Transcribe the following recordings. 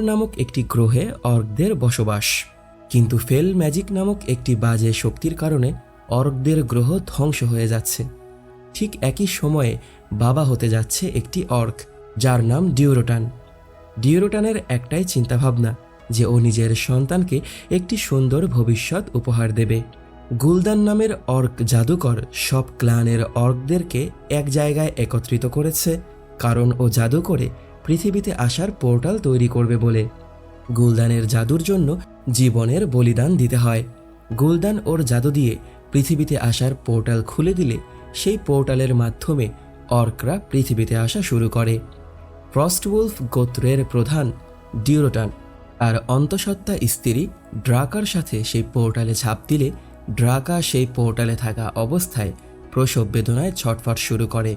নামক একটি গ্রহে অর্কদের বসবাস, কিন্তু ফেল ম্যাজিক নামক একটি বাজে শক্তির কারণে অর্কদের গ্রহ ধ্বংস হয়ে যাচ্ছে। ঠিক একই সময়ে বাবা হতে যাচ্ছে একটি অর্ক, যার নাম ডিউরোটান। ডিউরোটানের একটাই চিন্তাভাবনা যে ও নিজের সন্তানকে একটি সুন্দর ভবিষ্যৎ উপহার দেবে। গুলদান নামের অর্ক জাদুকর সব ক্লানের অর্কদেরকে এক জায়গায় একত্রিত করেছে, কারণ ও জাদু করে পৃথিবীতে আসার পোর্টাল তৈরি করবে বলে। গুলদানের জাদুর জন্য জীবনের বলিদান দিতে হয়। গুলদান ওর জাদু দিয়ে পৃথিবীতে আসার পোর্টাল খুলে দিলে সেই পোর্টালের মাধ্যমে অর্করা পৃথিবীতে আসা শুরু করে। ফ্রস্টউলফ গোত্রের প্রধান ডিউরোটান আর অন্তঃসত্ত্বা স্ত্রী ড্রাকার সাথে সেই পোর্টালে ঝাঁপ দিলে ড্রাকা সেই পোর্টালে থাকা অবস্থায় প্রসব বেদনায় ছটফট শুরু করে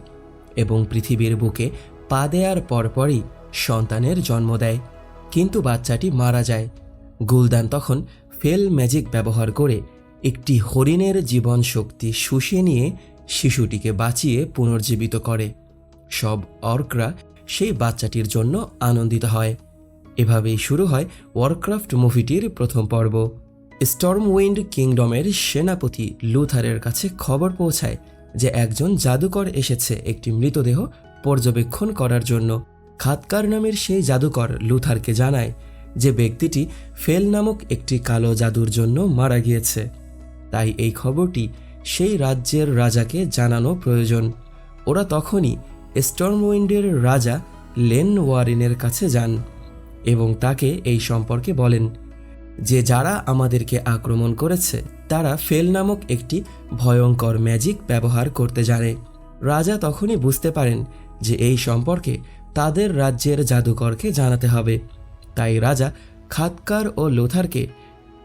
এবং পৃথিবীর বুকে পা দেওয়ার পরপরই সন্তানের জন্ম দেয়, কিন্তু বাচ্চাটি মারা যায়। গুলদান তখন ফেল ম্যাজিক ব্যবহার করে একটি হরিণের জীবন শক্তি শুষিয়ে নিয়ে শিশুটিকে বাঁচিয়ে পুনর্জীবিত করে। সব অর্করা সেই বাচ্চাটির জন্য আনন্দিত হয়। এভাবেই শুরু হয় ওয়ারক্রাফট মুভিটির প্রথম পর্ব। স্টর্মউইন্ড কিংডমের সেনাপতি লুথারের কাছে খবর পৌঁছায় যে একজন জাদুকর এসেছে একটি মৃতদেহ পর্যবেক্ষণ করার জন্য। খাদকার নামের সেই জাদুকর লুথারকে জানায় যে ব্যক্তিটি ফেল নামক একটি কালো জাদুর জন্য মারা গিয়েছে, তাই এই খবরটি সেই রাজ্যের রাজাকে জানানো প্রয়োজন। ওরা তখনই স্টর্মউইন্ডের রাজা লেন ওয়ারিনের কাছে যান এবং তাকে এই সম্পর্কে বলেন যে যারা আমাদেরকে আক্রমণ করেছে তারা ফেল নামক একটি ভয়ঙ্কর ম্যাজিক ব্যবহার করতে জানে। রাজা তখনই বুঝতে পারেন যে এই সম্পর্কে তাদের রাজ্যের জাদুকরকে জানাতে হবে। তাই রাজা খাদকার ও লুথারকে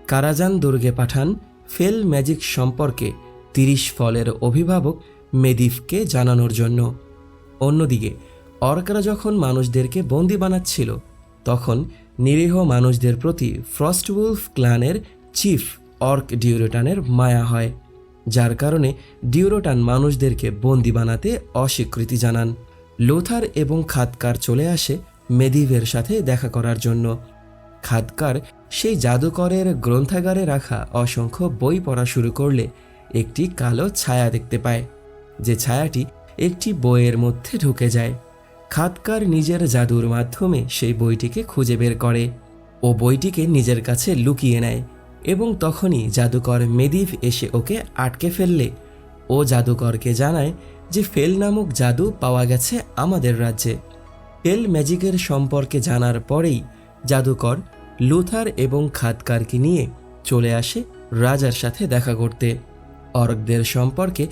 কারাজান দুর্গে পাঠান ফেল ম্যাজিক সম্পর্কে 30 ফলের অভিভাবক মেদিভকে জানানোর জন্য। অন্যদিকে অর্করা যখন মানুষদেরকে বন্দি বানাচ্ছিল তখন নিরীহ মানুষদের প্রতি ফ্রস্টউলফ ক্লানের চিফ অর্ক ডিউরোটানের মায়া হয়, যার কারণে ডিউরোটান মানুষদেরকে বন্দি বানাতে অস্বীকৃতি জানান। লুথার এবং খাদকার চলে আসে মেদিভের সাথে দেখা করার জন্য। খাদকার সেই জাদুকরের গ্রন্থাগারে রাখা অসংখ্য বই পড়া শুরু করলে একটি কালো ছায়া দেখতে পায়, যে ছায়াটি একটি বইয়ের মধ্যে ঢুকে যায়। খাদকার নিজের জাদুর মাধ্যমে সেই বইটিকে খুঁজে বের করে ও বইটিকে নিজের কাছে লুকিয়ে নেয় এবং তখনই জাদুকর মেদিভ এসে ওকে আটকে ফেললে ও জাদুকরকে জানায় যে ফেল নামক জাদু পাওয়া গেছে আমাদের রাজ্যে। ফেল ম্যাজিকের সম্পর্কে জানার পরেই জাদুকর লুথার এবং খাদকারকে নিয়ে চলে আসে রাজার সাথে দেখা করতে। অর্কদের সম্পর্কে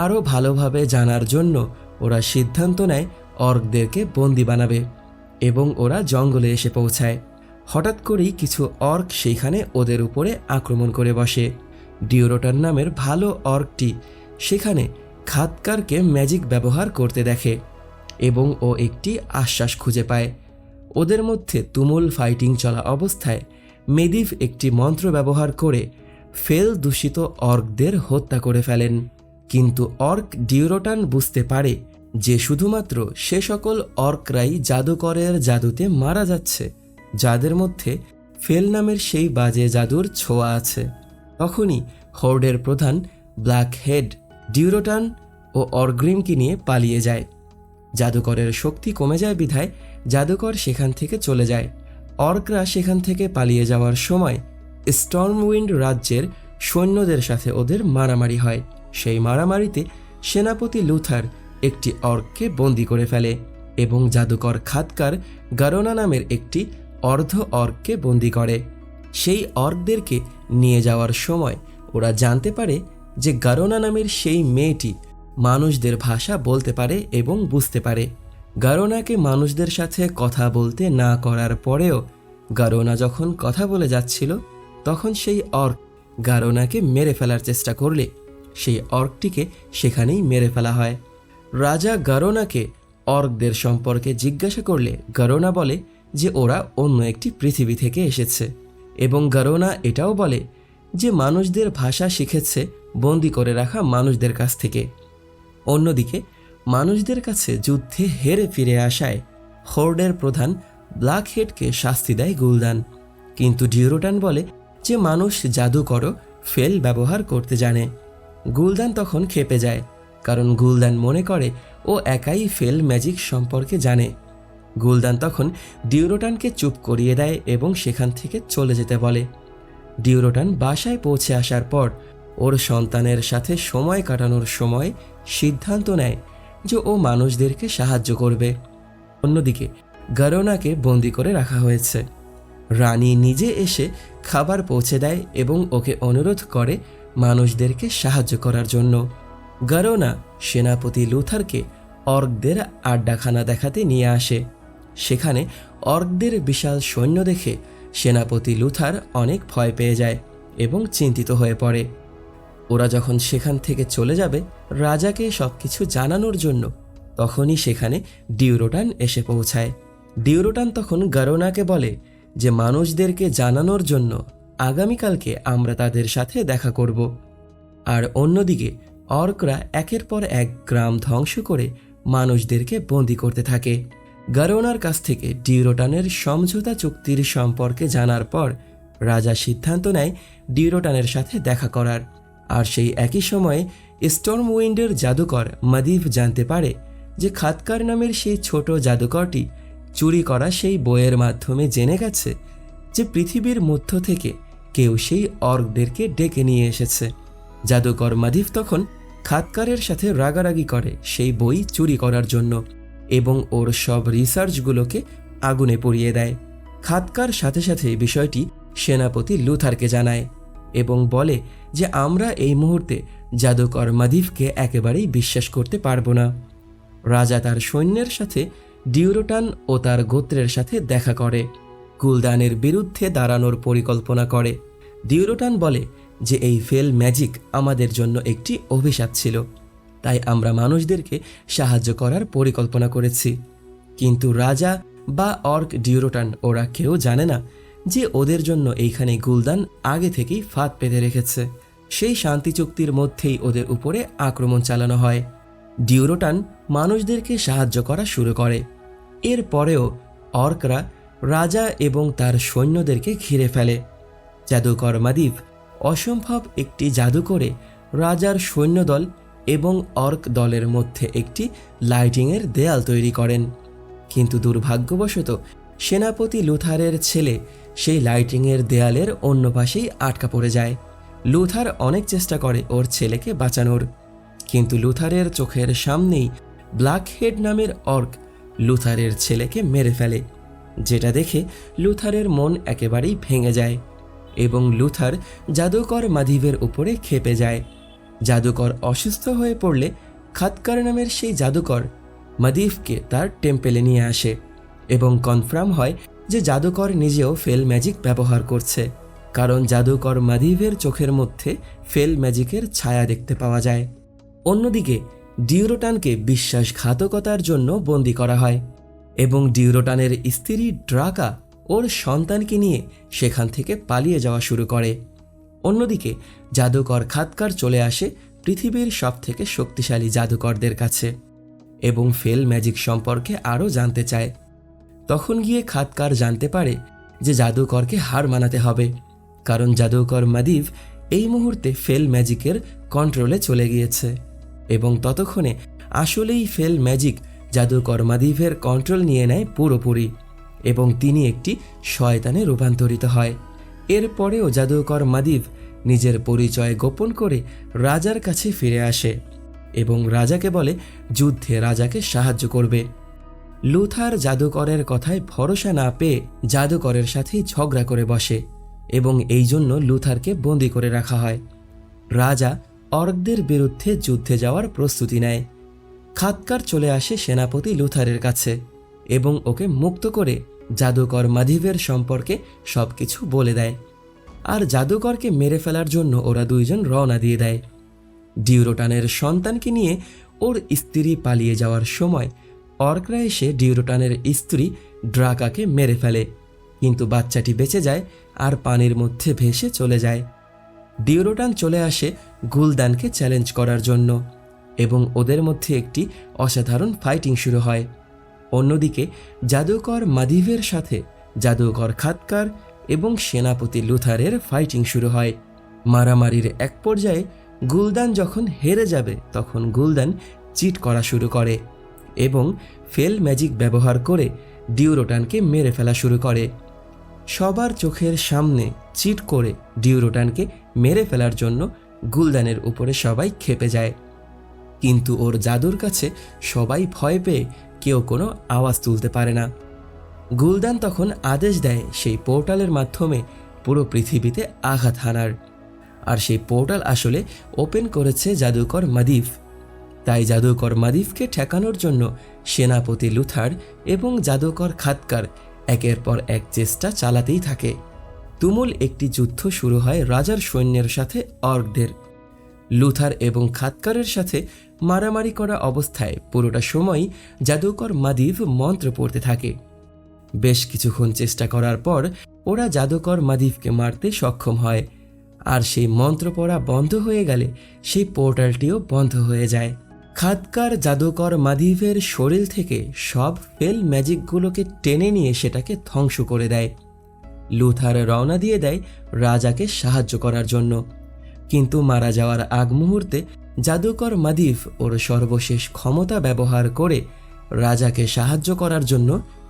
আরও ভালোভাবে জানার জন্য ওরা সিদ্ধান্ত নেয় অর্কদেরকে বন্দি বানাবে এবং ওরা জঙ্গলে এসে পৌঁছায়। হঠাৎ করেই কিছু অর্ক সেইখানে ওদের উপরে আক্রমণ করে বসে। ডিউরোটান নামের ভালো অর্কটি সেখানে খাদকারকে ম্যাজিক ব্যবহার করতে দেখে এবং ও একটি আশ্বাস খুঁজে পায়। ওদের মধ্যে তুমুল ফাইটিং চলা অবস্থায় মেদিভ একটি মন্ত্র ব্যবহার করে ফেল দূষিত অর্কদের হত্যা করে ফেলেন, কিন্তু অর্ক ডিউরোটান বুঝতে পারে যে শুধুমাত্র সে সকল অর্করাই জাদুকরের জাদুতে মারা যাচ্ছে যাদের মধ্যে ফেল নামের সেই বাজে জাদুর ছোঁয়া আছে। তখনই হোর্ডের প্রধান ব্ল্যাক হেড ডিউরোটান ও অর্গ্রিমকে নিয়ে পালিয়ে যায়। জাদুকরের শক্তি কমে যায় বিধায় জাদুকর সেখান থেকে চলে যায়। অর্করা সেখান থেকে পালিয়ে যাওয়ার সময় স্টর্মউইন্ড রাজ্যের সৈন্যদের সাথে ওদের মারামারি হয়। সেই মারামারিতে সেনাপতি লুথার একটি অর্ককে বন্দি করে ফেলে এবং জাদুকর খাদকার গারোনা নামের একটি অর্ধ অর্ককে বন্দি করে। সেই অর্কদেরকে নিয়ে যাওয়ার সময় ওরা জানতে পারে যে গারোনা নামের সেই মেয়েটি মানুষদের ভাষা বলতে পারে এবং বুঝতে পারে। গারোনাকে মানুষদের সাথে কথা বলতে না করার পরেও গারোনা যখন কথা বলে যাচ্ছিল তখন সেই অর্ক গারোনাকে মেরে ফেলার চেষ্টা করলে সেই অর্কটিকে সেখানেই মেরে ফেলা হয়। রাজা গারোনাকে অর্কদের সম্পর্কে জিজ্ঞাসা করলে গারোনা বলে যে ওরা অন্য একটি পৃথিবী থেকে এসেছে এবং গারোনা এটাও বলে যে মানুষদের ভাষা শিখেছে বন্দি করে রাখা মানুষদের কাছ থেকে। অন্যদিকে মানুষদের কাছে যুদ্ধে হেরে ফিরে আসায় হোর্ডের প্রধান ব্ল্যাকহেডকে শাস্তি দেয় গুলদান। কিন্তু ডিউরোটান বলে যে মানুষ জাদুকরও ফেল ব্যবহার করতে জানে। গুলদান তখন ক্ষেপে যায়, কারণ গুলদান মনে করে ও একাই ফেল ম্যাজিক সম্পর্কে জানে। গুলদান তখন ডিউরোটানকে চুপ করিয়ে দেয় এবং সেখান থেকে চলে যেতে বলে। ডিউরোটান বাসায় পৌঁছে আসার পর ওর সন্তানের সাথে সময় কাটানোর সময় সিদ্ধান্ত নেয় যে ও মানুষদেরকে সাহায্য করবে। অন্যদিকে গারোনাকে বন্দি করে রাখা হয়েছে। রানী নিজে এসে খাবার পৌঁছে দেয় এবং ওকে অনুরোধ করে মানুষদেরকে সাহায্য করার জন্য। গারোনা সেনাপতি লুথারকে অর্কদের আড্ডাখানা দেখাতে নিয়ে আসে। সেখানে অর্কদের বিশাল সৈন্য দেখে সেনাপতি লুথার অনেক ভয় পেয়ে যায় এবং চিন্তিত হয়ে পড়ে। ওরা যখন সেখান থেকে চলে যাবে রাজাকে সবকিছু জানানোর জন্য, তখনই সেখানে ডিউরোটান এসে পৌঁছায়। ডিউরোটান তখন গারোনাকে বলে যে মানুষদেরকে জানানোর জন্য আগামীকালকে আমরা তাদের সাথে দেখা করব। আর অন্যদিকে অর্করা একের পর এক গ্রাম ধ্বংস করে মানুষদেরকে বন্দি করতে থাকে। গারোনার কাছ থেকে ডিউরোটানের সমঝোতা চুক্তির সম্পর্কে জানার পর রাজা সিদ্ধান্ত নেয় ডিউরোটানের সাথে দেখা করার। আর সেই একই সময়ে স্টর্মউইন্ডের জাদুকর মাদিভ জানতে পারে যে খাতকার নামের সেই ছোট জাদুকরটি চুরি করা সেই বইয়ের মাধ্যমে জেনে গেছে যে পৃথিবীর মধ্য থেকে কেউ সেই অর্কদেরকে ডেকে নিয়ে এসেছে। জাদুকর মাদিভ তখন খাতকারের সাথে রাগারাগি করে সেই বই চুরি করার জন্য এবং ওর সব রিসার্চগুলোকে আগুনে পুড়িয়ে দেয়। খাতকার সাথে সাথে বিষয়টি সেনাপতি লুথারকে জানায় এবং বলে যে আমরা এই মুহূর্তে জাদুকর মাদিভকে একেবারেই বিশ্বাস করতে পারবো না। রাজা তার সৈন্যের সাথে ডিউরোটান ও তার গোত্রের সাথে দেখা করে গুলদানের বিরুদ্ধে দাঁড়ানোর পরিকল্পনা করে। ডিউরোটান বলে যে এই ফেল ম্যাজিক আমাদের জন্য একটি অভিশাপ ছিল, তাই আমরা মানুষদেরকে সাহায্য করার পরিকল্পনা করেছি। কিন্তু রাজা বা অর্ক ডিউরোটান ওরা কেউ জানে না যে ওদের জন্য এইখানে গুলদান আগে থেকেই ফাঁদ পেতে রেখেছে। সেই শান্তি চুক্তির মধ্যেই ওদের উপরে আক্রমণ চালানো হয়। ডিউরোটান মানুষদেরকে সাহায্য করা শুরু করে। এরপরেও অর্করা রাজা এবং তার সৈন্যদেরকে ঘিরে ফেলে। জাদুকর মাদিভ অসম্ভব একটি জাদু করে রাজার সৈন্যদল এবং অর্ক দলের মধ্যে একটি লাইটিংয়ের দেয়াল তৈরি করেন। কিন্তু দুর্ভাগ্যবশত সেনাপতি লুথারের ছেলে সেই লাইটিংয়ের দেয়ালের অন্য পাশেই আটকা পড়ে যায়। লুথার অনেক চেষ্টা করে ওর ছেলেকে বাঁচানোর, কিন্তু লুথারের চোখের সামনেই ব্ল্যাকহেড নামের অর্ক লুথারের ছেলেকে মেরে ফেলে, যেটা দেখে লুথারের মন একেবারেই ভেঙে যায় এবং লুথার জাদুকর মাদিভের উপরে ক্ষেপে যায়। জাদুকর অসুস্থ হয়ে পড়লে খাতকার নামের সেই জাদুকর মাদিভকে তার টেম্পেলে নিয়ে আসে এবং কনফার্ম হয় যে জাদুকর নিজেও ফেল ম্যাজিক ব্যবহার করছে, কারণ জাদুকর মাদিভের চোখের মধ্যে ফেল ম্যাজিকের ছায়া দেখতে পাওয়া যায়। অন্যদিকে ডিউরোটানকে বিশ্বাসঘাতকতার জন্য বন্দী করা হয় এবং ডিউরোটানের স্ত্রী ড্রাকা ওর সন্তানকে নিয়ে সেখান থেকে পালিয়ে যাওয়া শুরু করে। অন্যদিকে জাদুকর খাতকার চলে আসে পৃথিবীর সবথেকে শক্তিশালী জাদুকরদের কাছে এবং ফেল ম্যাজিক সম্পর্কে আরও জানতে চায়। তখন গিয়ে খাতকার জানতে পারে যে জাদুকরকে হার মানাতে হবে, কারণ জাদুকর মাদিভ এই মুহূর্তে ফেল ম্যাজিকের কন্ট্রোলে চলে গিয়েছে এবং ততক্ষণে আসলেই ফেল ম্যাজিক জাদুকর মাদিভের কন্ট্রোল নিয়ে নেয় পুরোপুরি এবং তিনি একটি শয়তানে রূপান্তরিত হয়। এরপরেও জাদুকর মাদিভ নিজের পরিচয় গোপন করে রাজার কাছে ফিরে আসে এবং রাজাকে বলে যুদ্ধে রাজাকে সাহায্য করবে। লুথার জাদুকরের কথায় ভরসা না পেয়ে জাদুকরের সাথেই ঝগড়া করে বসে এবং এই জন্য লুথারকে বন্দী করে রাখা হয়। রাজা অর্কদের বিরুদ্ধে যুদ্ধে যাওয়ার প্রস্তুতি নেয়। খাতকার চলে আসে সেনাপতি লুথারের কাছে এবং ওকে মুক্ত করে জাদুকর মাদিভের সম্পর্কে সবকিছু বলে দেয়। আর জাদুকরকে মেরে ফেলার জন্য ওরা দুইজন রওনা দিয়ে দেয়। ডিউরোটানের সন্তানকে নিয়ে ওর স্ত্রী পালিয়ে যাওয়ার সময় অর্করা এসে ডিউরোটানের স্ত্রী ড্রাকাকে মেরে ফেলে, কিন্তু বাচ্চাটি বেঁচে যায় আর পানির মধ্যে ভেসে চলে যায়। ডিউরোটান চলে আসে গুলদানকে চ্যালেঞ্জ করার জন্য এবং ওদের মধ্যে একটি অসাধারণ ফাইটিং শুরু হয়। অন্যদিকে জাদুকর মাদিভের সাথে জাদুকর খাতকার এবং সেনাপতি লুথারের ফাইটিং শুরু হয়। মারামারির এক পর্যায়ে গুলদান যখন হেরে যাবে তখন গুলদান চিট করা শুরু করে এবং ফেল ম্যাজিক ব্যবহার করে ডিউরোটানকে মেরে ফেলা শুরু করে। সবার চোখের সামনে চিট করে ডিউরোটানকে মেরে ফেলার জন্য গুলদানের উপরে সবাই ক্ষেপে যায়, কিন্তু ওর জাদুর কাছে সবাই ভয় পেয়ে কেউ কোনো আওয়াজ তুলতে পারে না। গুলদান তখন আদেশ দেয় সেই পোর্টালের মাধ্যমে পুরো পৃথিবীতে আঘাত হানার, আর সেই পোর্টাল আসলে ওপেন করেছে জাদুকর মাদিভ। তাই জাদুকর মাদিভকে ঠেকানোর জন্য সেনাপতি লুথার এবং জাদুকর খাতকার একের পর এক চেষ্টা চালাতেই থাকে। তুমুল একটি যুদ্ধ শুরু হয় রাজার সৈন্যের সাথে অর্কদের। লুথার এবং খাতকারের সাথে মারামারি করা অবস্থায় পুরোটা সময়ই জাদুকর মাদিভ মন্ত্র পড়তে থাকে। বেশ কিছুক্ষণ চেষ্টা করার পর ওরা জাদুকর মাদিভকে মারতে সক্ষম হয়, আর সেই মন্ত্র পড়া বন্ধ হয়ে গেলে সেই পোর্টালটিও বন্ধ হয়ে যায়। খাতকার জাদুকর মাদিভের শরীর থেকে সব ফেল ম্যাজিকগুলোকে টেনে নিয়ে সেটাকে ধ্বংস করে দেয়। লুথার রওনা দিয়ে দেয় রাজাকে সাহায্য করার জন্য, কিন্তু মারা যাওয়ার আগ মুহূর্তে জাদুকর মাদিভ ওর সর্বশেষ ক্ষমতা ব্যবহার করে রাজাকে সাহায্য করার জন্য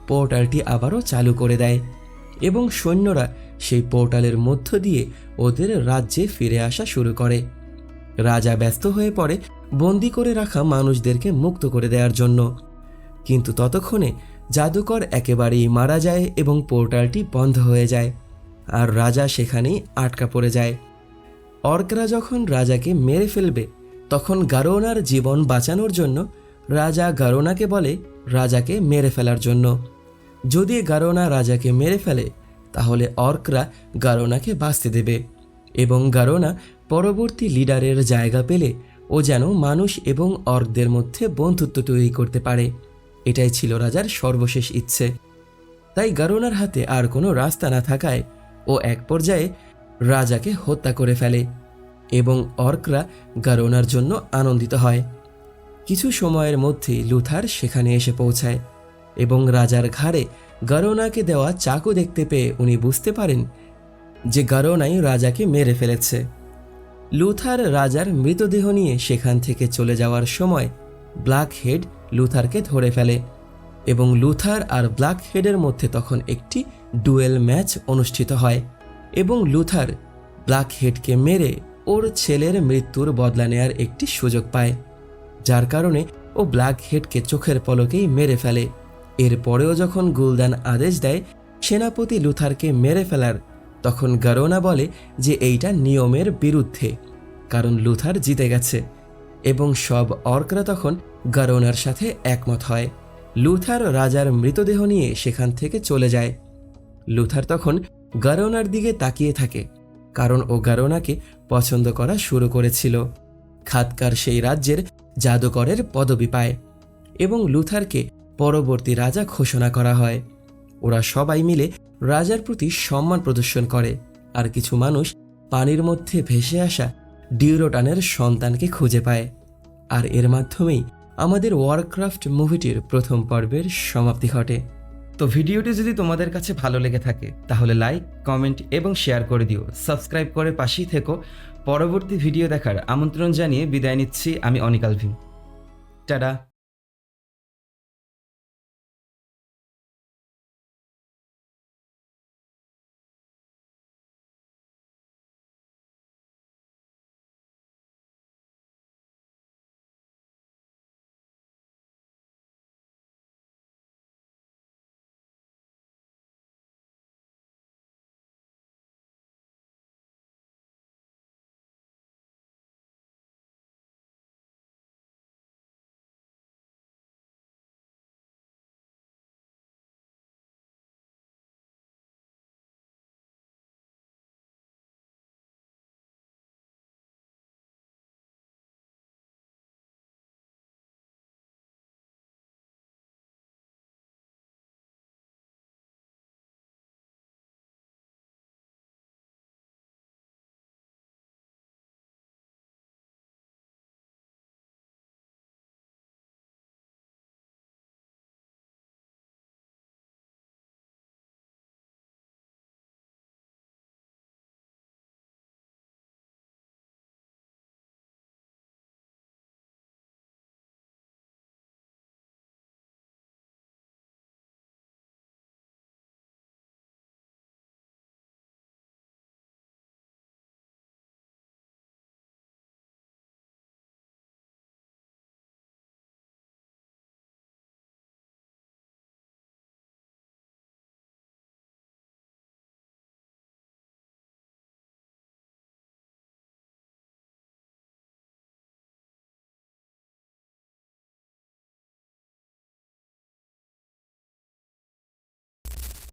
পোর্টালটি আবারও চালু করে দেয় এবং সৈন্যরা সেই পোর্টালের মধ্য দিয়ে ওদের রাজ্যে ফিরে আসা শুরু করে। রাজা ব্যস্ত হয়ে পড়ে বন্দি করে রাখা মানুষদেরকে মুক্ত করে দেওয়ার জন্য, কিন্তু ততক্ষণে জাদুকর একেবারেই মারা যায় এবং পোর্টালটি বন্ধ হয়ে যায়, আর রাজা সেখানেই আটকা পড়ে যায়। অর্করা যখন রাজাকে মেরে ফেলবে তখন গারোনার জীবন বাঁচানোর জন্য রাজা গারোনাকে বলে রাজাকে মেরে ফেলার জন্য। যদি গারোনা রাজাকে মেরে ফেলে তাহলে অর্করা গারোনাকে বাঁচতে দেবে এবং গারোনা পরবর্তী লিডারের জায়গা পেলে ও যেন মানুষ এবং অর্কদের মধ্যে বন্ধুত্ব তৈরি করতে পারে। এটাই ছিল রাজার সর্বশেষ ইচ্ছে। তাই গারোনার হাতে আর কোনো রাস্তা না থাকায় ও এক পর্যায়ে রাজাকে হত্যা করে ফেলে এবং অর্করা গারোনার জন্য আনন্দিত হয়। কিছু সময়ের মধ্যেই লুথার সেখানে এসে পৌঁছায় এবং রাজার ঘাড়ে গারোনাকে দেওয়া চাকু দেখতে পেয়ে উনি বুঝতে পারেন যে গারোনাই রাজাকে মেরে ফেলেছে। লুথার রাজার মৃতদেহ নিয়ে সেখান থেকে চলে যাওয়ার সময় ব্ল্যাক হেড লুথারকে ধরে ফেলে এবং লুথার আর ব্ল্যাক হেডের মধ্যে তখন একটি ডুয়েল ম্যাচ অনুষ্ঠিত হয় এবং লুথার ব্ল্যাক হেডকে মেরে ওর ছেলের মৃত্যুর বদলা নেয়ার একটি সুযোগ পায়, যার কারণে ও ব্ল্যাক হেডকে চোখের পলকেই মেরে ফেলে। এরপরেও যখন গুলদান আদেশ দেয় সেনাপতি লুথারকে মেরে ফেলার, তখন গারোনা বলে যে এইটা নিয়মের বিরুদ্ধে, কারণ লুথার জিতে গেছে এবং সব অর্করা তখন গারোনার সাথে একমত হয়। লুথার রাজার মৃতদেহ নিয়ে সেখান থেকে চলে যায়। লুথার তখন গারোনার দিকে তাকিয়ে থাকে, কারণ ও গারোনাকে পছন্দ করা শুরু করেছিল। খাতকার সেই রাজ্যের জাদুকরের পদবি পায় এবং লুথারকে পরবর্তী রাজা ঘোষণা করা হয়। ওরা সবাই মিলে রাজার প্রতি সম্মান প্রদর্শন করে, আর কিছু মানুষ পানির মধ্যে ভেসে আসা ডিউরোটানের সন্তানকে খুঁজে পায়। আর এর মাধ্যমেই আমাদের ওয়ারক্রাফট মুভিটির প্রথম পর্বের সমাপ্তি ঘটে। তো ভিডিওটি যদি তোমাদের কাছে ভালো লেগে থাকে তাহলে লাইক, কমেন্ট এবং শেয়ার করে দিও। সাবস্ক্রাইব করে পাশেই থেকো। পরবর্তী ভিডিও দেখার আমন্ত্রণ জানিয়ে বিদায় নিচ্ছি আমি অনিক আলভিন। টাটা।